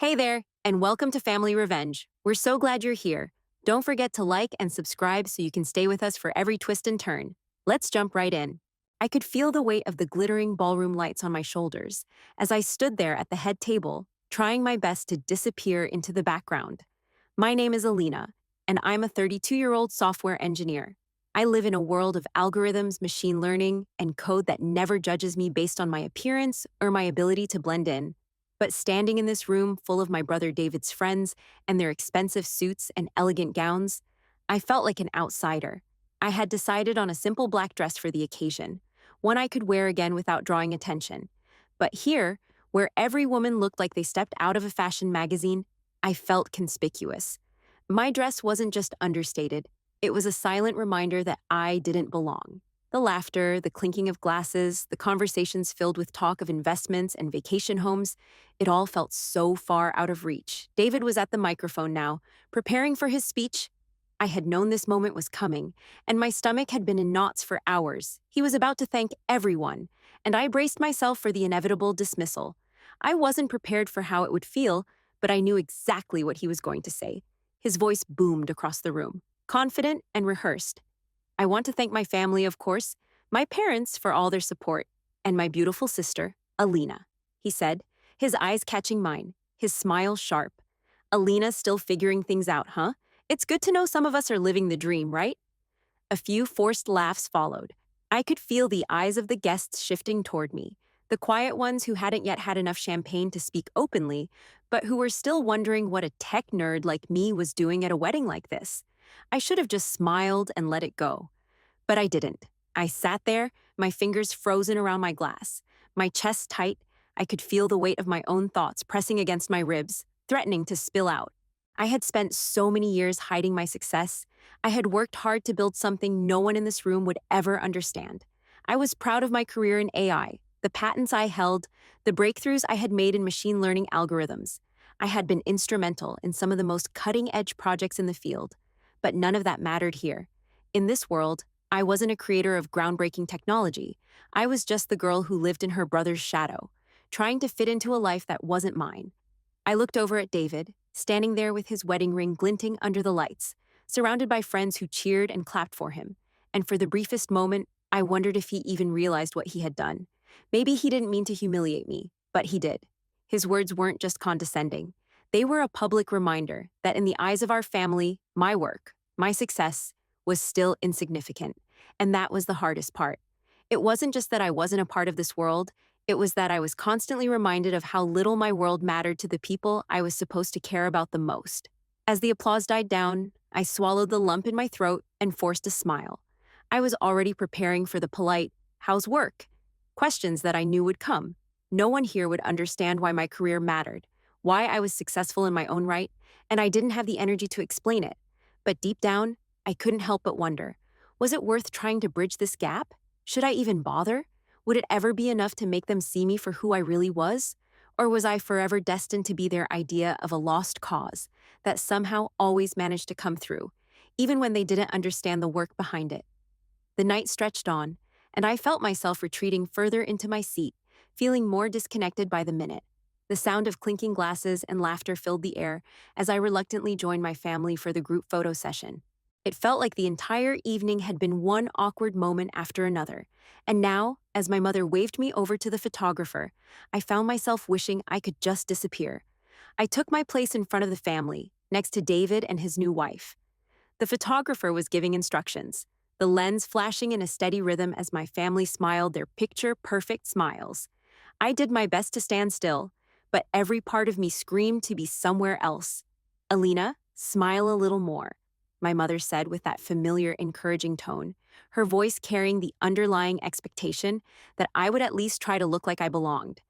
Hey there, and welcome to Family Revenge. We're so glad you're here. Don't forget to like and subscribe so you can stay with us for every twist and turn. Let's jump right in. I could feel the weight of the glittering ballroom lights on my shoulders as I stood there at the head table, trying my best to disappear into the background. My name is Alina, and I'm a 32-year-old software engineer. I live in a world of algorithms, machine learning, and code that never judges me based on my appearance or my ability to blend in. But standing in this room full of my brother David's friends and their expensive suits and elegant gowns, I felt like an outsider. I had decided on a simple black dress for the occasion, one I could wear again without drawing attention. But here, where every woman looked like they stepped out of a fashion magazine, I felt conspicuous. My dress wasn't just understated, it was a silent reminder that I didn't belong. The laughter, the clinking of glasses, the conversations filled with talk of investments and vacation homes, it all felt so far out of reach. David was at the microphone now, preparing for his speech. I had known this moment was coming, and my stomach had been in knots for hours. He was about to thank everyone, and I braced myself for the inevitable dismissal. I wasn't prepared for how it would feel, but I knew exactly what he was going to say. His voice boomed across the room, confident and rehearsed. I want to thank my family, of course, my parents for all their support, and my beautiful sister, Alina, he said, his eyes catching mine, his smile sharp. Alina still figuring things out, huh? It's good to know some of us are living the dream, right? A few forced laughs followed. I could feel the eyes of the guests shifting toward me, the quiet ones who hadn't yet had enough champagne to speak openly, but who were still wondering what a tech nerd like me was doing at a wedding like this. I should have just smiled and let it go. But I didn't. I sat there, my fingers frozen around my glass, my chest tight. I could feel the weight of my own thoughts pressing against my ribs, threatening to spill out. I had spent so many years hiding my success. I had worked hard to build something no one in this room would ever understand. I was proud of my career in AI, the patents I held, the breakthroughs I had made in machine learning algorithms. I had been instrumental in some of the most cutting-edge projects in the field. But none of that mattered here. In this world, I wasn't a creator of groundbreaking technology. I was just the girl who lived in her brother's shadow, trying to fit into a life that wasn't mine. I looked over at David, standing there with his wedding ring glinting under the lights, surrounded by friends who cheered and clapped for him. And for the briefest moment, I wondered if he even realized what he had done. Maybe he didn't mean to humiliate me, but he did. His words weren't just condescending. They were a public reminder that in the eyes of our family, my work, my success, was still insignificant. And that was the hardest part. It wasn't just that I wasn't a part of this world, it was that I was constantly reminded of how little my world mattered to the people I was supposed to care about the most. As the applause died down, I swallowed the lump in my throat and forced a smile. I was already preparing for the polite, "How's work?" questions that I knew would come. No one here would understand why my career mattered, why I was successful in my own right, and I didn't have the energy to explain it. But deep down, I couldn't help but wonder, was it worth trying to bridge this gap? Should I even bother? Would it ever be enough to make them see me for who I really was? Or was I forever destined to be their idea of a lost cause that somehow always managed to come through, even when they didn't understand the work behind it? The night stretched on, and I felt myself retreating further into my seat, feeling more disconnected by the minute. The sound of clinking glasses and laughter filled the air as I reluctantly joined my family for the group photo session. It felt like the entire evening had been one awkward moment after another, and now, as my mother waved me over to the photographer, I found myself wishing I could just disappear. I took my place in front of the family, next to David and his new wife. The photographer was giving instructions, the lens flashing in a steady rhythm as my family smiled their picture-perfect smiles. I did my best to stand still, but every part of me screamed to be somewhere else. "Alina, smile a little more," my mother said with that familiar, encouraging tone, her voice carrying the underlying expectation that I would at least try to look like I belonged.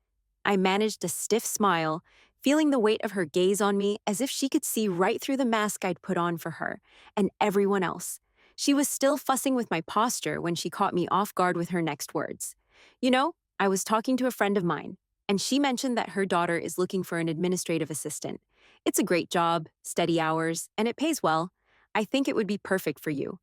I managed a stiff smile, feeling the weight of her gaze on me as if she could see right through the mask I'd put on for her and everyone else. She was still fussing with my posture when she caught me off guard with her next words. "You know, I was talking to a friend of mine, and she mentioned that her daughter is looking for an administrative assistant. It's a great job, steady hours, and it pays well. I think it would be perfect for you."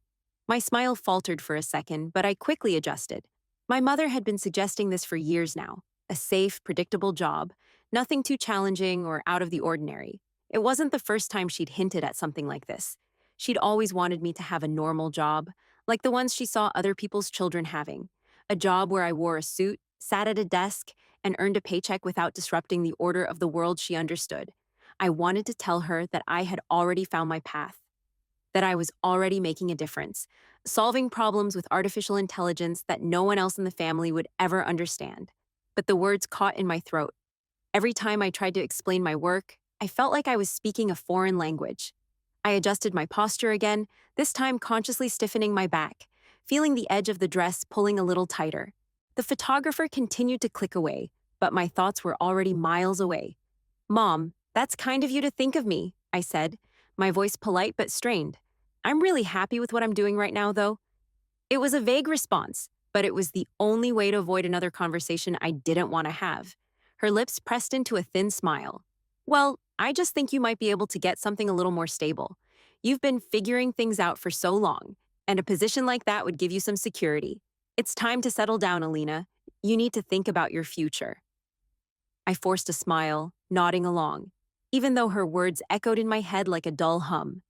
My smile faltered for a second, but I quickly adjusted. My mother had been suggesting this for years now, a safe, predictable job, Nothing too challenging or out of the ordinary. It wasn't the first time she'd hinted at something like this. She'd always wanted me to have a normal job, like the ones she saw other people's children having. A job where I wore a suit, sat at a desk, and earned a paycheck without disrupting the order of the world she understood. I wanted to tell her that I had already found my path, that I was already making a difference, solving problems with artificial intelligence that no one else in the family would ever understand. But the words caught in my throat. Every time I tried to explain my work, I felt like I was speaking a foreign language. I adjusted my posture again, this time consciously stiffening my back, feeling the edge of the dress pulling a little tighter. The photographer continued to click away, but my thoughts were already miles away. Mom, that's kind of you to think of me, I said, my voice polite but strained. I'm really happy with what I'm doing right now, though. It was a vague response, but it was the only way to avoid another conversation I didn't want to have. Her lips pressed into a thin smile. Well, I just think you might be able to get something a little more stable. You've been figuring things out for so long, and a position like that would give you some security. It's time to settle down, Alina. You need to think about your future. I forced a smile, nodding along, even though her words echoed in my head like a dull hum.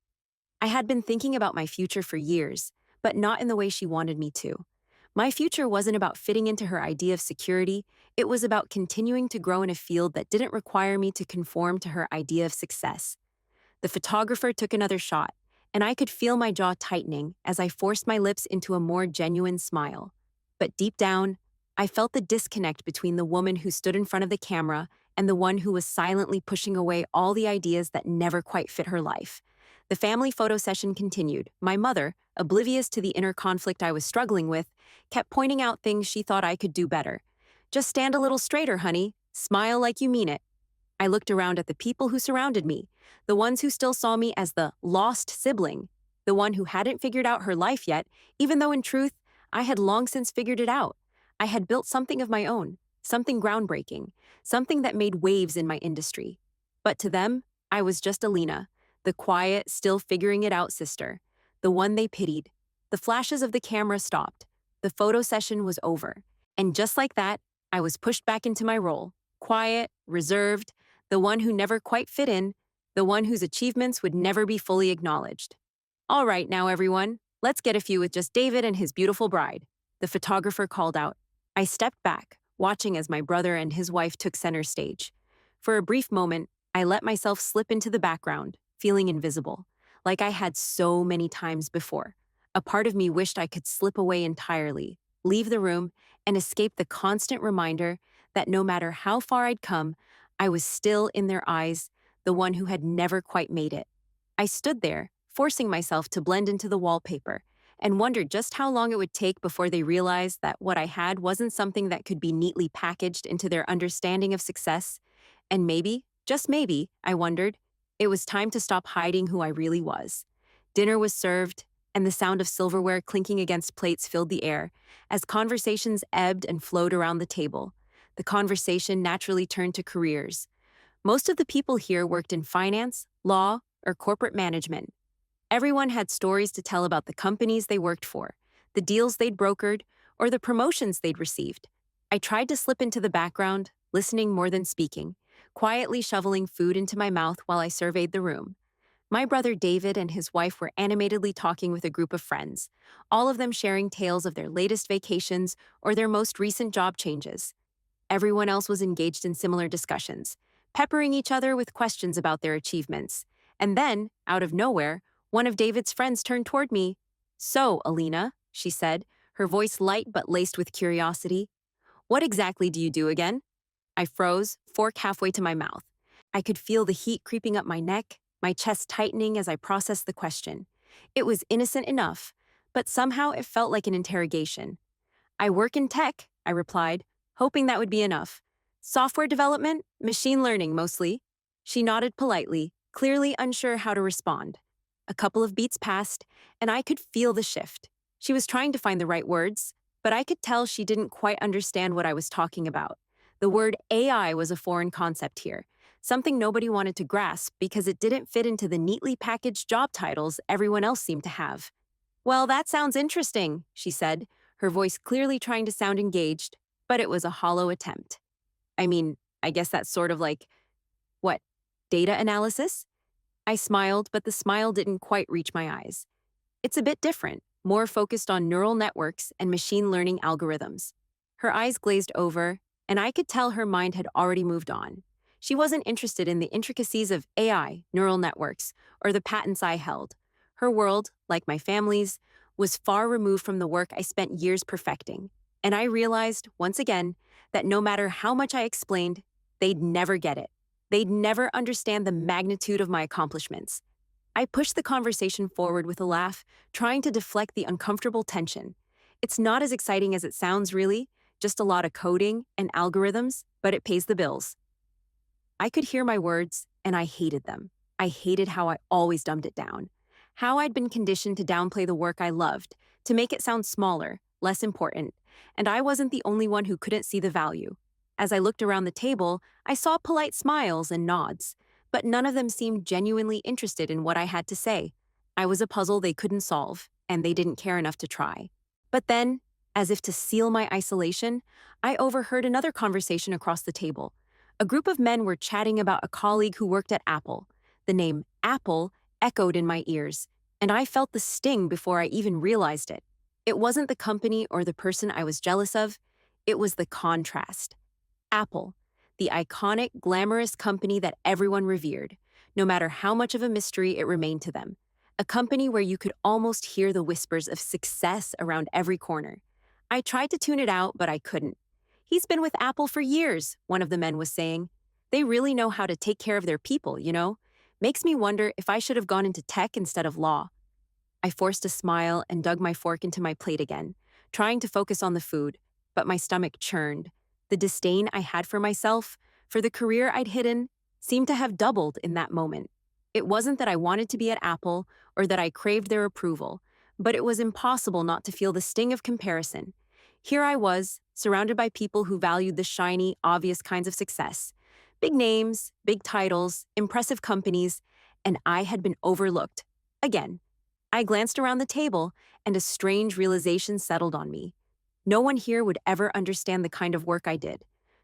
I had been thinking about my future for years, but not in the way she wanted me to. My future wasn't about fitting into her idea of security, it was about continuing to grow in a field that didn't require me to conform to her idea of success. The photographer took another shot, and I could feel my jaw tightening as I forced my lips into a more genuine smile. But deep down, I felt the disconnect between the woman who stood in front of the camera and the one who was silently pushing away all the ideas that never quite fit her life. The family photo session continued. My mother, oblivious to the inner conflict I was struggling with, kept pointing out things she thought I could do better. Just stand a little straighter, honey. Smile like you mean it. I looked around at the people who surrounded me, the ones who still saw me as the lost sibling, the one who hadn't figured out her life yet, even though in truth, I had long since figured it out. I had built something of my own, something groundbreaking, something that made waves in my industry. But to them, I was just Alina, the quiet, still figuring it out sister, the one they pitied. The flashes of the camera stopped. The photo session was over. And just like that, I was pushed back into my role, quiet, reserved, the one who never quite fit in, the one whose achievements would never be fully acknowledged. All right, now everyone, let's get a few with just David and his beautiful bride, the photographer called out. I stepped back, watching as my brother and his wife took center stage. For a brief moment, I let myself slip into the background, feeling invisible, like I had so many times before. A part of me wished I could slip away entirely, leave the room, and escape the constant reminder that no matter how far I'd come, I was still in their eyes, the one who had never quite made it. I stood there, forcing myself to blend into the wallpaper, and wondered just how long it would take before they realized that what I had wasn't something that could be neatly packaged into their understanding of success. And maybe, just maybe, I wondered, it was time to stop hiding who I really was. Dinner was served, and the sound of silverware clinking against plates filled the air as conversations ebbed and flowed around the table. The conversation naturally turned to careers. Most of the people here worked in finance, law, or corporate management. Everyone had stories to tell about the companies they worked for, the deals they'd brokered, or the promotions they'd received. I tried to slip into the background, listening more than speaking, quietly shoveling food into my mouth while I surveyed the room. My brother David and his wife were animatedly talking with a group of friends, all of them sharing tales of their latest vacations or their most recent job changes. Everyone else was engaged in similar discussions, peppering each other with questions about their achievements. And then, out of nowhere, one of David's friends turned toward me. "So, Alina," she said, her voice light but laced with curiosity, "what exactly do you do again?" I froze, fork halfway to my mouth. I could feel the heat creeping up my neck, my chest tightening as I processed the question. It was innocent enough, but somehow it felt like an interrogation. "I work in tech," I replied, hoping that would be enough. "Software development, machine learning mostly." She nodded politely, clearly unsure how to respond. A couple of beats passed, and I could feel the shift. She was trying to find the right words, but I could tell she didn't quite understand what I was talking about. The word AI was a foreign concept here, something nobody wanted to grasp because it didn't fit into the neatly packaged job titles everyone else seemed to have. "Well, that sounds interesting," she said, her voice clearly trying to sound engaged, but it was a hollow attempt. I guess that's sort of like, what, data analysis? I smiled, but the smile didn't quite reach my eyes. It's a bit different, more focused on neural networks and machine learning algorithms. Her eyes glazed over, and I could tell her mind had already moved on. She wasn't interested in the intricacies of AI, neural networks, or the patents I held. Her world, like my family's, was far removed from the work I spent years perfecting. And I realized, once again, that no matter how much I explained, they'd never get it. They'd never understand the magnitude of my accomplishments. I pushed the conversation forward with a laugh, trying to deflect the uncomfortable tension. It's not as exciting as it sounds, really, just a lot of coding and algorithms, but it pays the bills. I could hear my words, and I hated them. I hated how I always dumbed it down. How I'd been conditioned to downplay the work I loved, to make it sound smaller, less important, and I wasn't the only one who couldn't see the value. As I looked around the table, I saw polite smiles and nods, but none of them seemed genuinely interested in what I had to say. I was a puzzle they couldn't solve, and they didn't care enough to try. But then, as if to seal my isolation, I overheard another conversation across the table. A group of men were chatting about a colleague who worked at Apple. The name Apple echoed in my ears, and I felt the sting before I even realized it. It wasn't the company or the person I was jealous of, it was the contrast. Apple, the iconic, glamorous company that everyone revered, no matter how much of a mystery it remained to them. A company where you could almost hear the whispers of success around every corner. I tried to tune it out, but I couldn't. He's been with Apple for years, one of the men was saying. They really know how to take care of their people, you know? Makes me wonder if I should have gone into tech instead of law. I forced a smile and dug my fork into my plate again, trying to focus on the food, but my stomach churned. The disdain I had for myself, for the career I'd hidden, seemed to have doubled in that moment. It wasn't that I wanted to be at Apple or that I craved their approval, but it was impossible not to feel the sting of comparison. Here I was, surrounded by people who valued the shiny, obvious kinds of success. Big names, big titles, impressive companies, and I had been overlooked. Again. I glanced around the table, and a strange realization settled on me. No one here would ever understand the kind of work I did.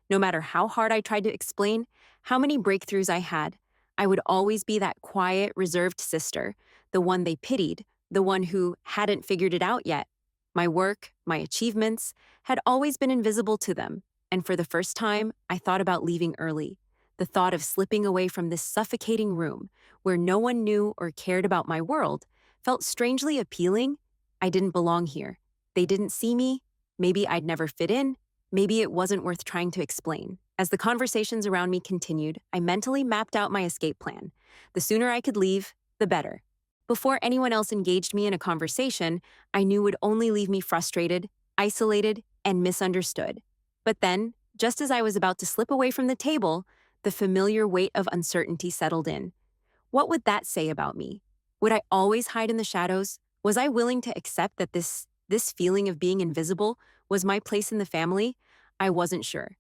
No matter how hard I tried to explain, how many breakthroughs I had, I would always be that quiet, reserved sister, the one they pitied, the one who hadn't figured it out yet. My work, my achievements, had always been invisible to them, and for the first time, I thought about leaving early. The thought of slipping away from this suffocating room, where no one knew or cared about my world, felt strangely appealing. I didn't belong here. They didn't see me. Maybe I'd never fit in. Maybe it wasn't worth trying to explain. As the conversations around me continued, I mentally mapped out my escape plan. The sooner I could leave, the better. Before anyone else engaged me in a conversation, I knew would only leave me frustrated, isolated, and misunderstood. But then, just as I was about to slip away from the table, the familiar weight of uncertainty settled in. What would that say about me? Would I always hide in the shadows? Was I willing to accept that this feeling of being invisible was my place in the family? I wasn't sure.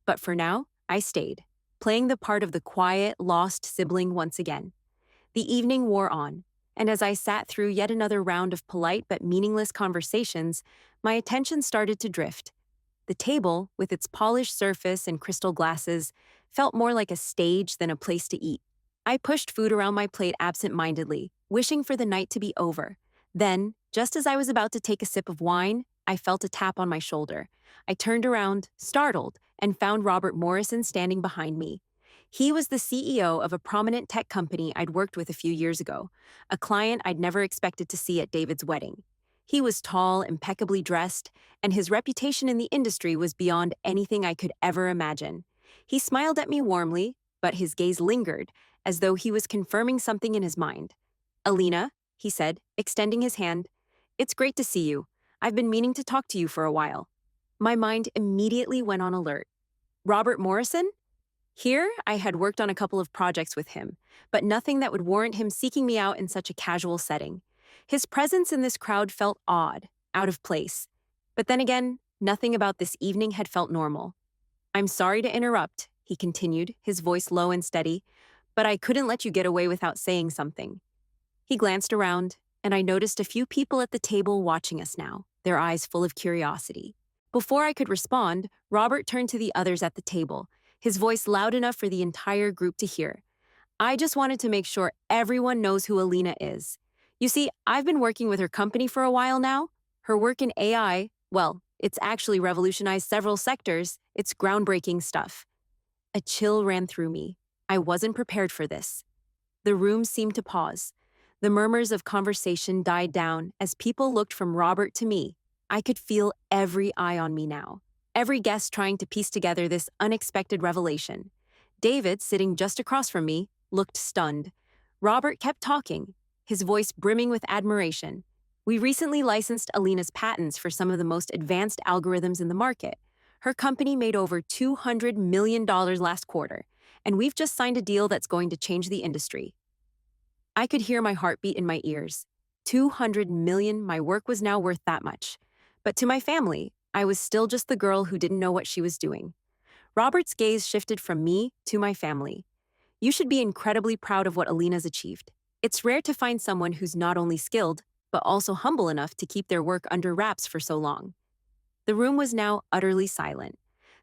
But for now, I stayed, playing the part of the quiet, lost sibling once again. The evening wore on, and as I sat through yet another round of polite but meaningless conversations, my attention started to drift. The table, with its polished surface and crystal glasses, felt more like a stage than a place to eat. I pushed food around my plate absent-mindedly, wishing for the night to be over. Then, just as I was about to take a sip of wine, I felt a tap on my shoulder. I turned around, startled, and found Robert Morrison standing behind me. He was the CEO of a prominent tech company I'd worked with a few years ago, a client I'd never expected to see at David's wedding. He was tall, impeccably dressed, and his reputation in the industry was beyond anything I could ever imagine. He smiled at me warmly, but his gaze lingered, as though he was confirming something in his mind. "Alina," he said, extending his hand, "it's great to see you. I've been meaning to talk to you for a while." My mind immediately went on alert. Robert Morrison? Here, I had worked on a couple of projects with him, but nothing that would warrant him seeking me out in such a casual setting. His presence in this crowd felt odd, out of place. But then again, nothing about this evening had felt normal. "I'm sorry to interrupt," he continued, his voice low and steady, "but I couldn't let you get away without saying something." He glanced around, and I noticed a few people at the table watching us now, their eyes full of curiosity. Before I could respond, Robert turned to the others at the table, his voice loud enough for the entire group to hear. I just wanted to make sure everyone knows who Alina is. You see, I've been working with her company for a while now. Her work in AI, well, it's actually revolutionized several sectors. It's groundbreaking stuff. A chill ran through me. I wasn't prepared for this. The room seemed to pause. The murmurs of conversation died down as people looked from Robert to me. I could feel every eye on me now, every guest trying to piece together this unexpected revelation. David, sitting just across from me, looked stunned. Robert kept talking, his voice brimming with admiration. We recently licensed Alina's patents for some of the most advanced algorithms in the market. Her company made over $200 million last quarter, and we've just signed a deal that's going to change the industry. I could hear my heartbeat in my ears. 200 million, my work was now worth that much. But to my family, I was still just the girl who didn't know what she was doing. Robert's gaze shifted from me to my family. You should be incredibly proud of what Alina's achieved. It's rare to find someone who's not only skilled, but also humble enough to keep their work under wraps for so long. The room was now utterly silent.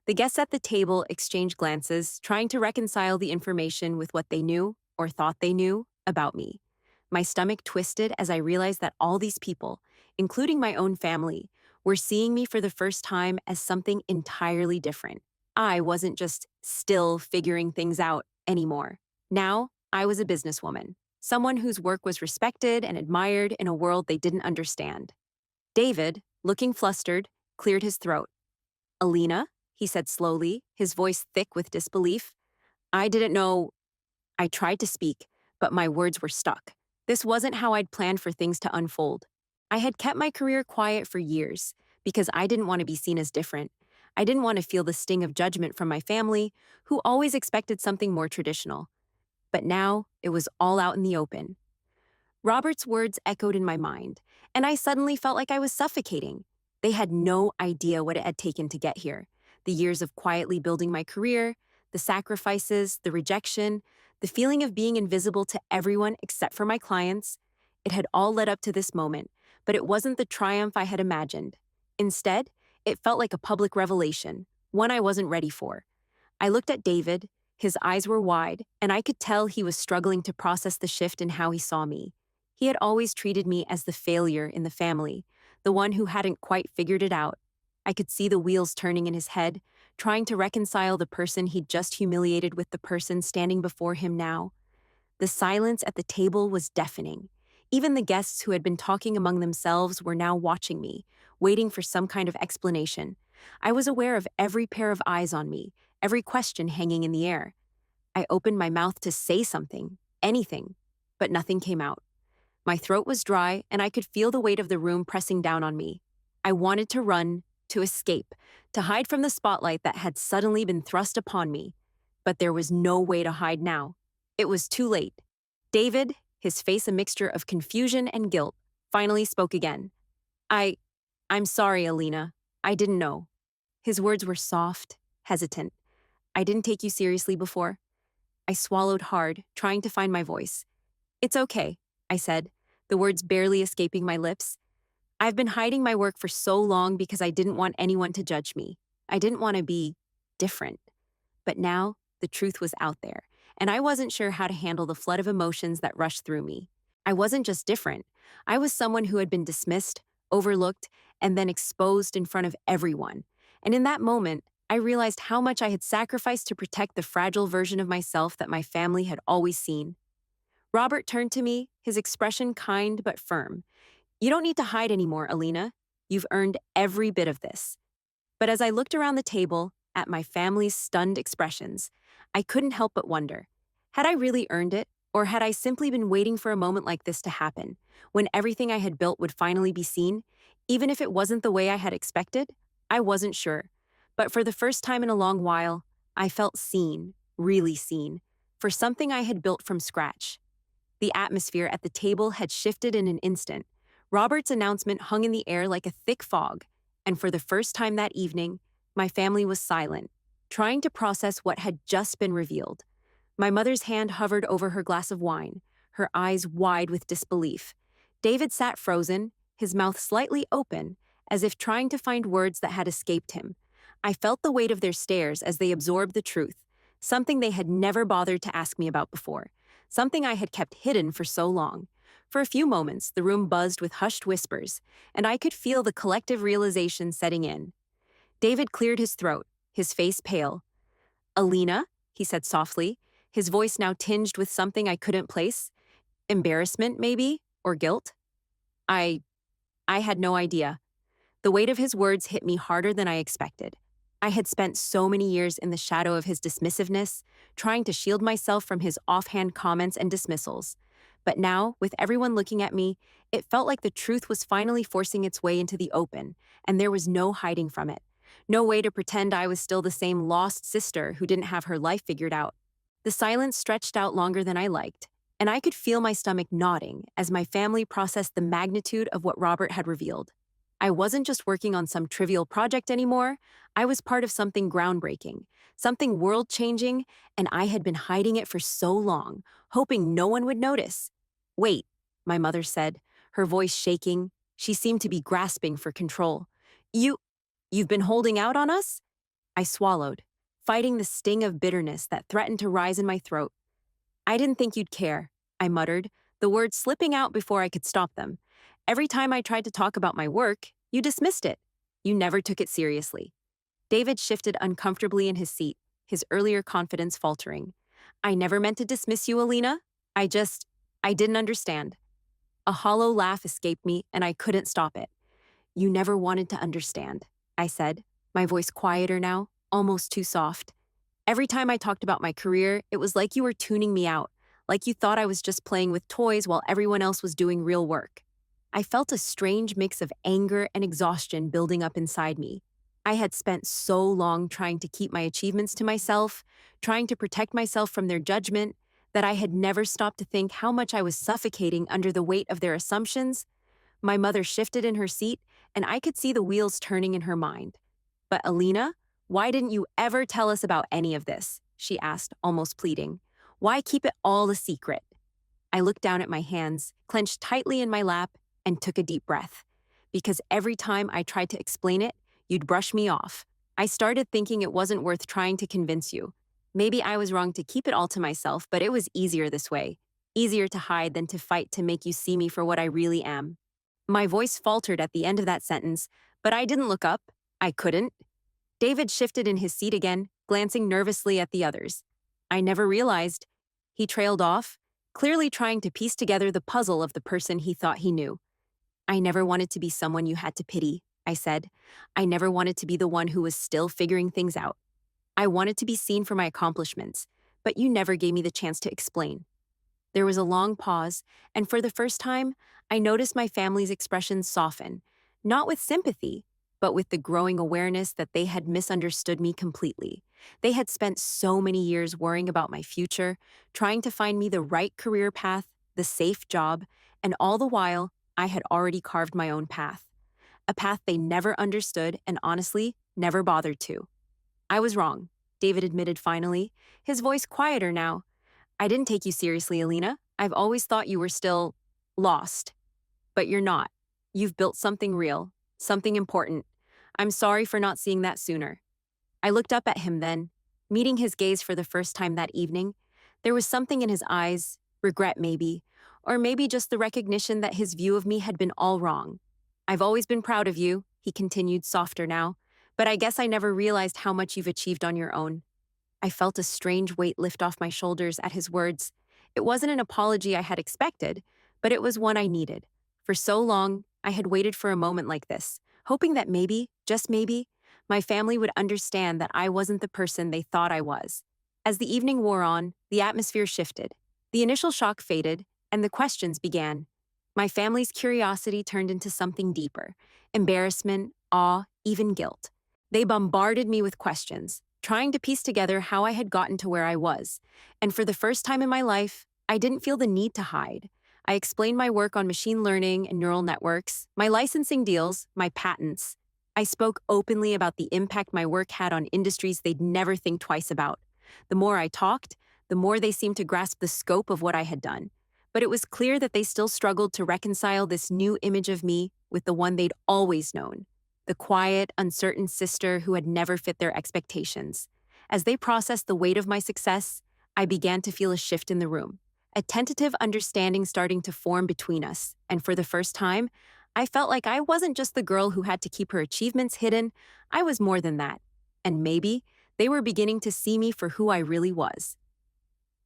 The guests at the table exchanged glances, trying to reconcile the information with what they knew, or thought they knew, about me. My stomach twisted as I realized that all these people, including my own family, were seeing me for the first time as something entirely different. I wasn't just still figuring things out anymore. Now, I was a businesswoman, someone whose work was respected and admired in a world they didn't understand. David, looking flustered, cleared his throat. "Alina," he said slowly, his voice thick with disbelief. "I didn't know." I tried to speak, but my words were stuck. This wasn't how I'd planned for things to unfold. I had kept my career quiet for years because I didn't want to be seen as different. I didn't want to feel the sting of judgment from my family, who always expected something more traditional. But now, it was all out in the open. Robert's words echoed in my mind, and I suddenly felt like I was suffocating. They had no idea what it had taken to get here. The years of quietly building my career, the sacrifices, the rejection, the feeling of being invisible to everyone except for my clients. It had all led up to this moment, but it wasn't the triumph I had imagined. Instead, it felt like a public revelation, one I wasn't ready for. I looked at David. His eyes were wide, and I could tell he was struggling to process the shift in how he saw me. He had always treated me as the failure in the family, the one who hadn't quite figured it out. I could see the wheels turning in his head, trying to reconcile the person he'd just humiliated with the person standing before him now. The silence at the table was deafening. Even the guests who had been talking among themselves were now watching me, waiting for some kind of explanation. I was aware of every pair of eyes on me, every question hanging in the air. I opened my mouth to say something, anything, but nothing came out. My throat was dry, and I could feel the weight of the room pressing down on me. I wanted to run, to escape, to hide from the spotlight that had suddenly been thrust upon me. But there was no way to hide now. It was too late. David, his face a mixture of confusion and guilt, finally spoke again. I'm sorry, Alina. I didn't know." His words were soft, hesitant. "I didn't take you seriously before." I swallowed hard, trying to find my voice. "It's okay," I said, the words barely escaping my lips. "I've been hiding my work for so long because I didn't want anyone to judge me. I didn't want to be different. But now, the truth was out there, and I wasn't sure how to handle the flood of emotions that rushed through me. I wasn't just different. I was someone who had been dismissed, overlooked, and then exposed in front of everyone. And in that moment, I realized how much I had sacrificed to protect the fragile version of myself that my family had always seen. Robert turned to me, his expression kind but firm. "You don't need to hide anymore, Alina. You've earned every bit of this." But as I looked around the table, at my family's stunned expressions, I couldn't help but wonder, had I really earned it, or had I simply been waiting for a moment like this to happen, when everything I had built would finally be seen, even if it wasn't the way I had expected? I wasn't sure. But for the first time in a long while, I felt seen, really seen, for something I had built from scratch. The atmosphere at the table had shifted in an instant. Robert's announcement hung in the air like a thick fog, and for the first time that evening, my family was silent, trying to process what had just been revealed. My mother's hand hovered over her glass of wine, her eyes wide with disbelief. David sat frozen, his mouth slightly open, as if trying to find words that had escaped him. I felt the weight of their stares as they absorbed the truth, something they had never bothered to ask me about before, something I had kept hidden for so long. For a few moments, the room buzzed with hushed whispers, and I could feel the collective realization setting in. David cleared his throat, his face pale. "Alina," he said softly, his voice now tinged with something I couldn't place. Embarrassment, maybe? Or guilt? I I had no idea. The weight of his words hit me harder than I expected. I had spent so many years in the shadow of his dismissiveness, trying to shield myself from his offhand comments and dismissals. But now, with everyone looking at me, it felt like the truth was finally forcing its way into the open, and there was no hiding from it. No way to pretend I was still the same lost sister who didn't have her life figured out. The silence stretched out longer than I liked, and I could feel my stomach nodding as my family processed the magnitude of what Robert had revealed. I wasn't just working on some trivial project anymore, I was part of something groundbreaking, something world-changing, and I had been hiding it for so long, hoping no one would notice. "Wait," my mother said, her voice shaking. She seemed to be grasping for control. You've been holding out on us?" I swallowed, fighting the sting of bitterness that threatened to rise in my throat. "I didn't think you'd care," I muttered, the words slipping out before I could stop them. "Every time I tried to talk about my work, you dismissed it. You never took it seriously." David shifted uncomfortably in his seat, his earlier confidence faltering. "I never meant to dismiss you, Alina. I didn't understand." A hollow laugh escaped me, and I couldn't stop it. "You never wanted to understand," I said, my voice quieter now, almost too soft. "Every time I talked about my career, it was like you were tuning me out, like you thought I was just playing with toys while everyone else was doing real work." I felt a strange mix of anger and exhaustion building up inside me. I had spent so long trying to keep my achievements to myself, trying to protect myself from their judgment, that I had never stopped to think how much I was suffocating under the weight of their assumptions. My mother shifted in her seat, and I could see the wheels turning in her mind. "But Alina, why didn't you ever tell us about any of this?" she asked, almost pleading. "Why keep it all a secret?" I looked down at my hands, clenched tightly in my lap, and took a deep breath. Because every time I tried to explain it, you'd brush me off. I started thinking it wasn't worth trying to convince you. Maybe I was wrong to keep it all to myself, but it was easier this way. Easier to hide than to fight to make you see me for what I really am. My voice faltered at the end of that sentence, but I didn't look up. I couldn't. David shifted in his seat again, glancing nervously at the others. "I never realized." He trailed off, clearly trying to piece together the puzzle of the person he thought he knew. "I never wanted to be someone you had to pity," I said. "I never wanted to be the one who was still figuring things out. I wanted to be seen for my accomplishments, but you never gave me the chance to explain." There was a long pause, and for the first time, I noticed my family's expressions soften, not with sympathy, but with the growing awareness that they had misunderstood me completely. They had spent so many years worrying about my future, trying to find me the right career path, the safe job, and all the while, I had already carved my own path. A path they never understood and honestly, never bothered to. "I was wrong," David admitted finally, his voice quieter now. "I didn't take you seriously, Alina. I've always thought you were still lost. But you're not. You've built something real, something important. I'm sorry for not seeing that sooner." I looked up at him then, meeting his gaze for the first time that evening. There was something in his eyes, regret maybe, or maybe just the recognition that his view of me had been all wrong. "I've always been proud of you," he continued, softer now, "but I guess I never realized how much you've achieved on your own." I felt a strange weight lift off my shoulders at his words. It wasn't an apology I had expected, but it was one I needed. For so long, I had waited for a moment like this, hoping that maybe, just maybe, my family would understand that I wasn't the person they thought I was. As the evening wore on, the atmosphere shifted. The initial shock faded, and the questions began. My family's curiosity turned into something deeper: embarrassment, awe, even guilt. They bombarded me with questions, trying to piece together how I had gotten to where I was. And for the first time in my life, I didn't feel the need to hide. I explained my work on machine learning and neural networks, my licensing deals, my patents. I spoke openly about the impact my work had on industries they'd never think twice about. The more I talked, the more they seemed to grasp the scope of what I had done. But it was clear that they still struggled to reconcile this new image of me with the one they'd always known: the quiet, uncertain sister who had never fit their expectations. As they processed the weight of my success, I began to feel a shift in the room, a tentative understanding starting to form between us, and for the first time, I felt like I wasn't just the girl who had to keep her achievements hidden, I was more than that. And maybe they were beginning to see me for who I really was.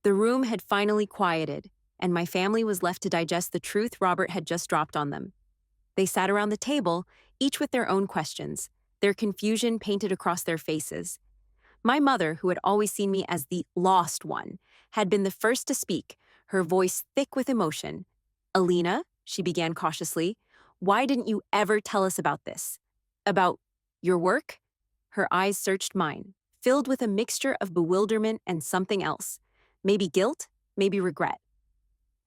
The room had finally quieted, and my family was left to digest the truth Robert had just dropped on them. They sat around the table, each with their own questions, their confusion painted across their faces. My mother, who had always seen me as the lost one, had been the first to speak, her voice thick with emotion. "Alina," she began cautiously, "why didn't you ever tell us about this? About your work?" Her eyes searched mine, filled with a mixture of bewilderment and something else. Maybe guilt, maybe regret.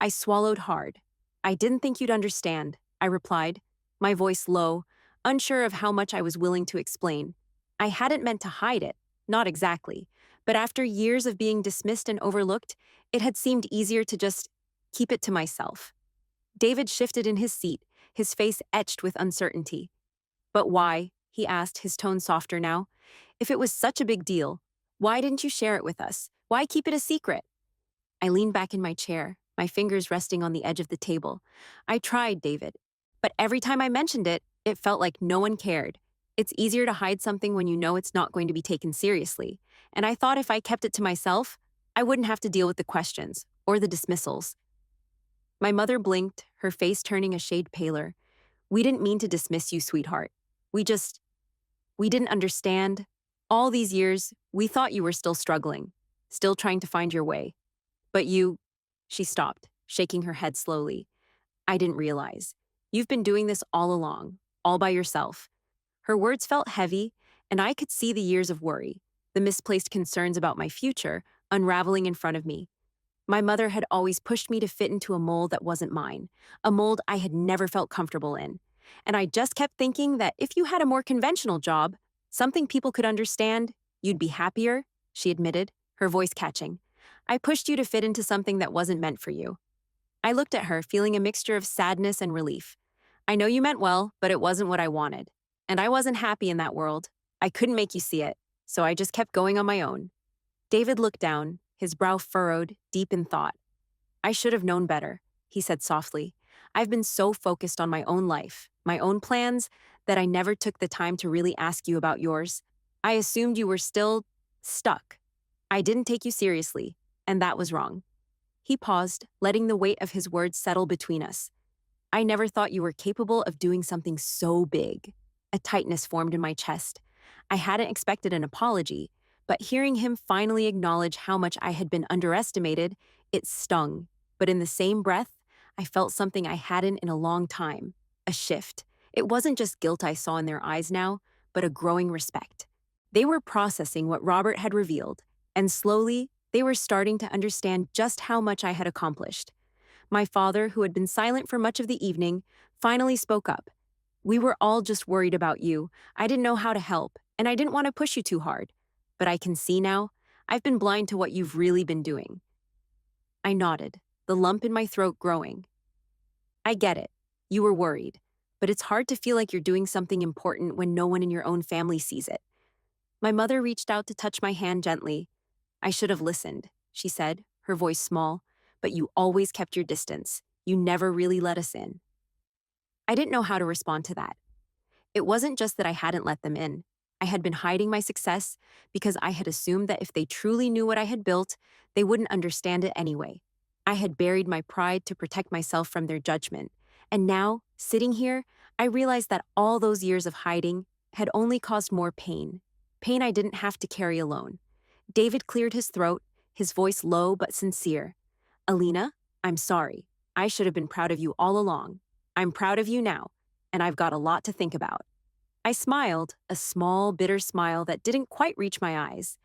I swallowed hard. "I didn't think you'd understand," I replied, my voice low, unsure of how much I was willing to explain. I hadn't meant to hide it, not exactly, but after years of being dismissed and overlooked, it had seemed easier to just keep it to myself. David shifted in his seat, his face etched with uncertainty. "But why?" he asked, his tone softer now. "If it was such a big deal, why didn't you share it with us? Why keep it a secret?" I leaned back in my chair, my fingers resting on the edge of the table. "I tried, David, but every time I mentioned it, it felt like no one cared. It's easier to hide something when you know it's not going to be taken seriously, and I thought if I kept it to myself, I wouldn't have to deal with the questions or the dismissals." My mother blinked, her face turning a shade paler. "We didn't mean to dismiss you, sweetheart. We didn't understand. All these years, we thought you were still struggling, still trying to find your way. But you—" She stopped, shaking her head slowly. "I didn't realize. You've been doing this all along, all by yourself." Her words felt heavy, and I could see the years of worry, the misplaced concerns about my future, unraveling in front of me. My mother had always pushed me to fit into a mold that wasn't mine, a mold I had never felt comfortable in. And I just kept thinking that if you had a more conventional job, something people could understand, you'd be happier, she admitted, her voice catching. "I pushed you to fit into something that wasn't meant for you." I looked at her, feeling a mixture of sadness and relief. "I know you meant well, but it wasn't what I wanted. And I wasn't happy in that world. I couldn't make you see it, so I just kept going on my own." David looked down, his brow furrowed, deep in thought. "I should have known better," he said softly. "I've been so focused on my own life, my own plans, that I never took the time to really ask you about yours. I assumed you were still stuck. I didn't take you seriously, and that was wrong." He paused, letting the weight of his words settle between us. "I never thought you were capable of doing something so big." A tightness formed in my chest. I hadn't expected an apology, but hearing him finally acknowledge how much I had been underestimated, it stung. But in the same breath, I felt something I hadn't in a long time. A shift. It wasn't just guilt I saw in their eyes now, but a growing respect. They were processing what Robert had revealed, and slowly, they were starting to understand just how much I had accomplished. My father, who had been silent for much of the evening, finally spoke up. "We were all just worried about you. I didn't know how to help, and I didn't want to push you too hard. But I can see now, I've been blind to what you've really been doing." I nodded, the lump in my throat growing. "I get it. You were worried. But it's hard to feel like you're doing something important when no one in your own family sees it." My mother reached out to touch my hand gently. "I should have listened," she said, her voice small, "but you always kept your distance. You never really let us in." I didn't know how to respond to that. It wasn't just that I hadn't let them in. I had been hiding my success because I had assumed that if they truly knew what I had built, they wouldn't understand it anyway. I had buried my pride to protect myself from their judgment. And now, sitting here, I realized that all those years of hiding had only caused more pain. Pain I didn't have to carry alone. David cleared his throat, his voice low but sincere. "Alina, I'm sorry. I should have been proud of you all along. I'm proud of you now, and I've got a lot to think about." I smiled, a small, bitter smile that didn't quite reach my eyes.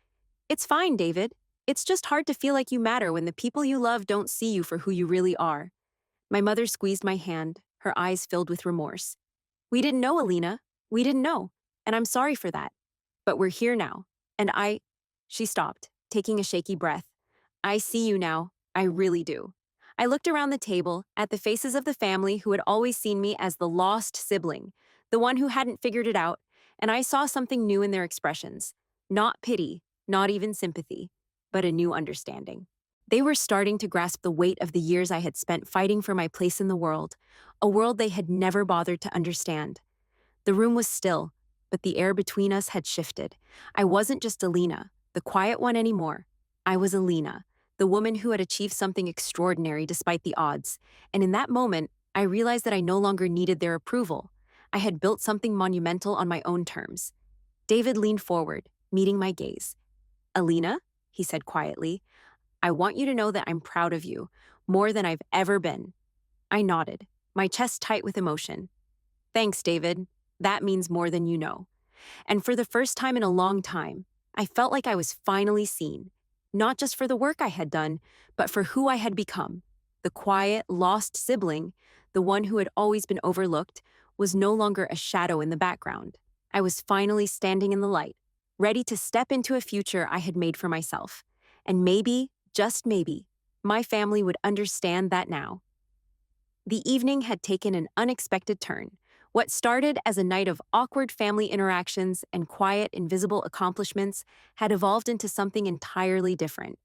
"It's fine, David. It's just hard to feel like you matter when the people you love don't see you for who you really are." My mother squeezed my hand, her eyes filled with remorse. "We didn't know, Alina. We didn't know, and I'm sorry for that. But we're here now, and I—" She stopped, taking a shaky breath. "I see you now. I really do." I looked around the table, at the faces of the family who had always seen me as the lost sibling, the one who hadn't figured it out, and I saw something new in their expressions. Not pity, not even sympathy, but a new understanding. They were starting to grasp the weight of the years I had spent fighting for my place in the world, a world they had never bothered to understand. The room was still, but the air between us had shifted. I wasn't just Alina, the quiet one anymore. I was Alina, the woman who had achieved something extraordinary despite the odds. And in that moment, I realized that I no longer needed their approval. I had built something monumental on my own terms. David leaned forward, meeting my gaze. Alina, he said quietly, I want you to know that I'm proud of you, more than I've ever been. I nodded, my chest tight with emotion. Thanks, David. That means more than you know. And for the first time in a long time, I felt like I was finally seen, not just for the work I had done, but for who I had become. The quiet, lost sibling, the one who had always been overlooked, was no longer a shadow in the background. I was finally standing in the light, ready to step into a future I had made for myself. And maybe, just maybe, my family would understand that now. The evening had taken an unexpected turn. What started as a night of awkward family interactions and quiet, invisible accomplishments had evolved into something entirely different.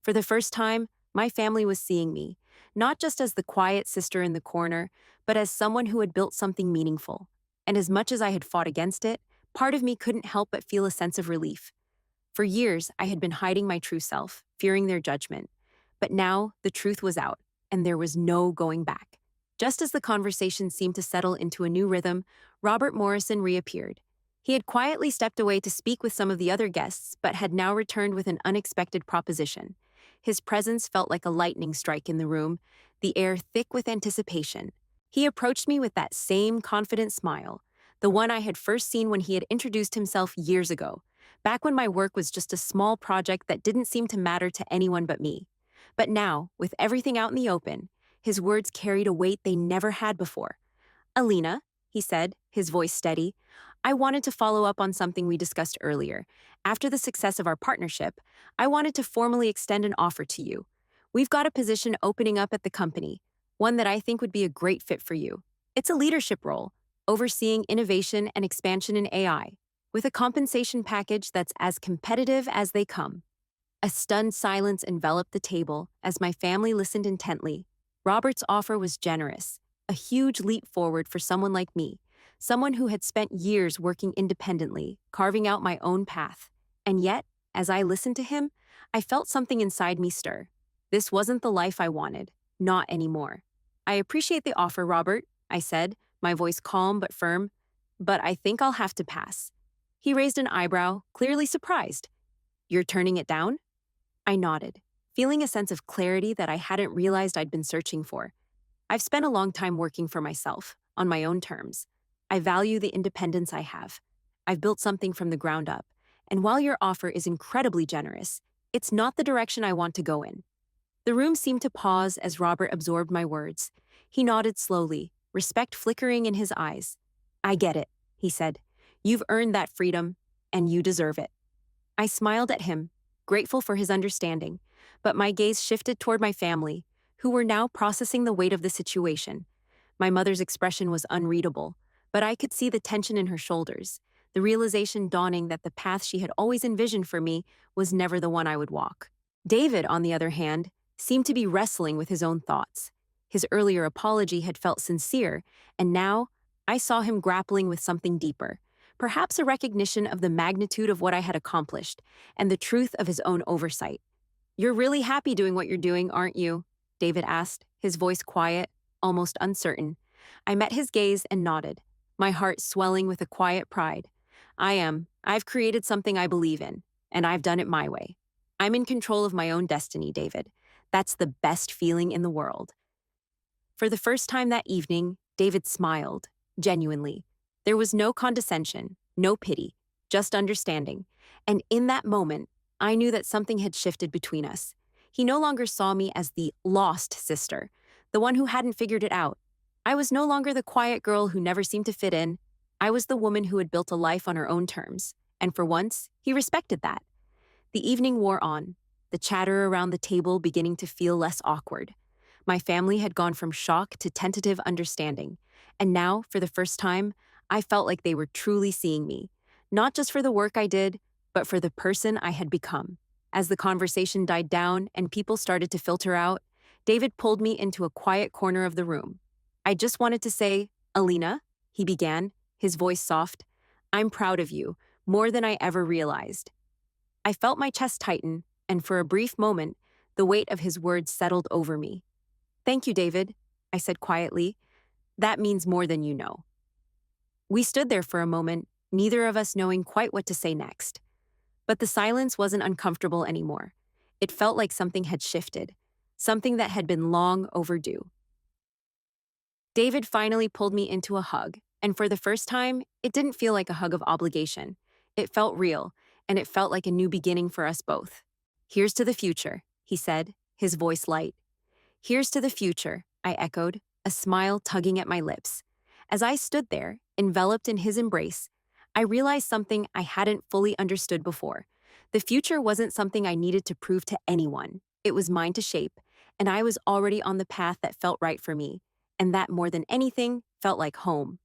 For the first time, my family was seeing me, not just as the quiet sister in the corner, but as someone who had built something meaningful. And as much as I had fought against it, part of me couldn't help but feel a sense of relief. For years, I had been hiding my true self, fearing their judgment. But now, the truth was out, and there was no going back. Just as the conversation seemed to settle into a new rhythm, Robert Morrison reappeared. He had quietly stepped away to speak with some of the other guests, but had now returned with an unexpected proposition. His presence felt like a lightning strike in the room, the air thick with anticipation. He approached me with that same confident smile, the one I had first seen when he had introduced himself years ago, back when my work was just a small project that didn't seem to matter to anyone but me. But now, with everything out in the open, his words carried a weight they never had before. Alina, he said, his voice steady, I wanted to follow up on something we discussed earlier. After the success of our partnership, I wanted to formally extend an offer to you. We've got a position opening up at the company, one that I think would be a great fit for you. It's a leadership role, overseeing innovation and expansion in AI, with a compensation package that's as competitive as they come. A stunned silence enveloped the table as my family listened intently. Robert's offer was generous, a huge leap forward for someone like me, someone who had spent years working independently, carving out my own path. And yet, as I listened to him, I felt something inside me stir. This wasn't the life I wanted, not anymore. I appreciate the offer, Robert, I said, my voice calm but firm, but I think I'll have to pass. He raised an eyebrow, clearly surprised. You're turning it down? I nodded, feeling a sense of clarity that I hadn't realized I'd been searching for. I've spent a long time working for myself, on my own terms. I value the independence I have. I've built something from the ground up, and while your offer is incredibly generous, it's not the direction I want to go in. The room seemed to pause as Robert absorbed my words. He nodded slowly, respect flickering in his eyes. I get it, he said. You've earned that freedom, and you deserve it. I smiled at him, grateful for his understanding, but my gaze shifted toward my family, who were now processing the weight of the situation. My mother's expression was unreadable, but I could see the tension in her shoulders, the realization dawning that the path she had always envisioned for me was never the one I would walk. David, on the other hand, seemed to be wrestling with his own thoughts. His earlier apology had felt sincere, and now I saw him grappling with something deeper, perhaps a recognition of the magnitude of what I had accomplished and the truth of his own oversight. You're really happy doing what you're doing, aren't you? David asked, his voice quiet, almost uncertain. I met his gaze and nodded, my heart swelling with a quiet pride. I am. I've created something I believe in, and I've done it my way. I'm in control of my own destiny, David. That's the best feeling in the world. For the first time that evening, David smiled, genuinely. There was no condescension, no pity, just understanding. And in that moment, I knew that something had shifted between us. He no longer saw me as the lost sister, the one who hadn't figured it out. I was no longer the quiet girl who never seemed to fit in. I was the woman who had built a life on her own terms, and for once, he respected that. The evening wore on, the chatter around the table beginning to feel less awkward. My family had gone from shock to tentative understanding, and now, for the first time, I felt like they were truly seeing me, not just for the work I did, but for the person I had become. As the conversation died down and people started to filter out, David pulled me into a quiet corner of the room. I just wanted to say, Alina, he began, his voice soft, I'm proud of you, more than I ever realized. I felt my chest tighten, and for a brief moment, the weight of his words settled over me. Thank you, David, I said quietly. That means more than you know. We stood there for a moment, neither of us knowing quite what to say next. But the silence wasn't uncomfortable anymore. It felt like something had shifted, something that had been long overdue. David finally pulled me into a hug, and for the first time, it didn't feel like a hug of obligation. It felt real, and it felt like a new beginning for us both. Here's to the future, he said, his voice light. Here's to the future, I echoed, a smile tugging at my lips. As I stood there, enveloped in his embrace, I realized something I hadn't fully understood before. The future wasn't something I needed to prove to anyone. It was mine to shape, and I was already on the path that felt right for me, and that more than anything felt like home.